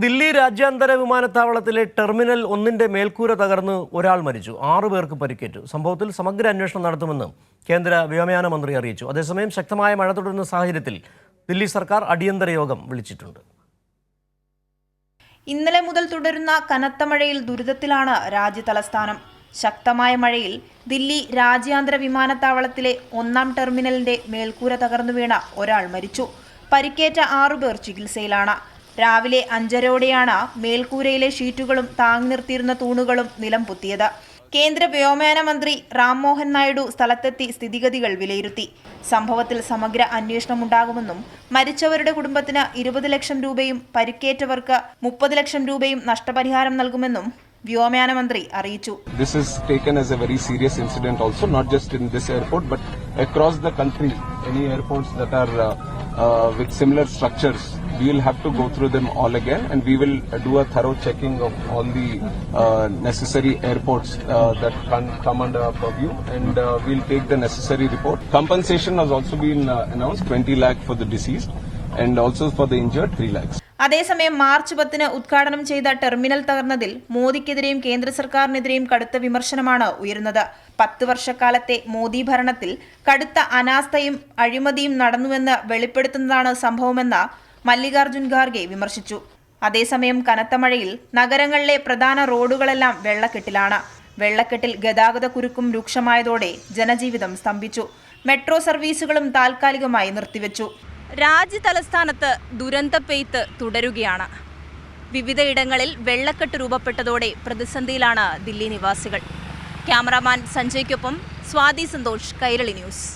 ദില്ലി രാജ്യാന്തര വിമാനത്താവളത്തിലെ ടെർമിനൽ 1-ന്റെ മേൽക്കൂര തകർന്ന് ഒരാൾ മരിച്ചു. 6 പേർക്ക് പരിക്കേറ്റു. സംഭവത്തിൽ സമഗ്ര അന്വേഷണം നടത്തുമെന്ന് കേന്ദ്ര വ്യോമയാന മന്ത്രി അറിയിച്ചു. അതേസമയം ശക്തമായ മഴ തുടരുന്ന സാഹചര്യത്തിൽ ദില്ലി സർക്കാർ അടിയന്തര യോഗം വിളിച്ചിട്ടുണ്ട്. ഇന്നലെ മുതൽ തുടരുന്ന കനത്ത മഴയിൽ ദുരിതത്തിലാണ് രാജ്യതലസ്ഥാനം. ശക്തമായ മഴയിൽ ദില്ലി രാജ്യാന്തര വിമാനത്താവളത്തിലെ 1-ാം ടെർമിനലിന്റെ മേൽക്കൂര തകർന്നു വീണ ഒരാൾ മരിച്ചു. പരിക്കേറ്റ 6 പേർ ചികിത്സയിലാണ്. രാവിലെ 5:30ഓടെയാണ് മേൽക്കൂരയിലെ ഷീറ്റുകളും താങ്ങി നിർത്തിയിരുന്ന തൂണുകളും നിലം പൊത്തിയത്. കേന്ദ്ര വ്യോമയാന മന്ത്രി റാം മോഹൻ നായിഡു സ്ഥലത്തെത്തി സ്ഥിതിഗതികൾ വിലയിരുത്തി. സംഭവത്തിൽ സമഗ്ര അന്വേഷണമുണ്ടാകുമെന്നും മരിച്ചവരുടെ കുടുംബത്തിന് 20 ലക്ഷം രൂപയും പരിക്കേറ്റവർക്ക് 30 ലക്ഷം രൂപയും നഷ്ടപരിഹാരം നൽകുമെന്നും വ്യോമയാന മന്ത്രി അറിയിച്ചു. This is taken as a very serious incident also, not just in this airport but across the country. Any airports that are with similar structures, we will have to go through them all again, and we will do a thorough checking of all the necessary airports that can come under our purview, and we'll take the necessary report. Compensation has also been announced, 20 lakh for the deceased and also for the injured 3 lakhs. അതേസമയം March 10-ന് ഉദ്ഘാടനം ചെയ്ത terminal തകർന്നതിൽ മോദിക്കെതിരെയും കേന്ദ്ര സർക്കാരിനെതിരെയും കടുത്ത വിമർശനമാണ് ഉയരുന്നത്. 10 വർഷക്കാലത്തെ മോദി ഭരണത്തിൽ കടുത്ത അനാസ്ഥയും അഴിമതിയും നടന്നുവെന്ന് വെളിപ്പെടുത്തുന്നതാണ് സംഭവമെന്ന് മല്ലികാർജുൻ ഖാർഗെ വിമർശിച്ചു. അതേസമയം കനത്ത മഴയിൽ നഗരങ്ങളിലെ പ്രധാന റോഡുകളെല്ലാം വെള്ളക്കെട്ടിലാണ്. വെള്ളക്കെട്ടിൽ ഗതാഗത കുരുക്കും രൂക്ഷമായതോടെ ജനജീവിതം സ്തംഭിച്ചു. മെട്രോ സർവീസുകളും താൽക്കാലികമായി നിർത്തിവെച്ചു. രാജ്യതലസ്ഥാനത്ത് ദുരന്തപ്പെയ്ത്ത് തുടരുകയാണ്. വിവിധയിടങ്ങളിൽ വെള്ളക്കെട്ട് രൂപപ്പെട്ടതോടെ പ്രതിസന്ധിയിലാണ് ദില്ലി നിവാസികൾ. ക്യാമറാമാൻ സഞ്ജയ്ക്കൊപ്പം സ്വാതി സന്തോഷ്, കൈരളി ന്യൂസ്.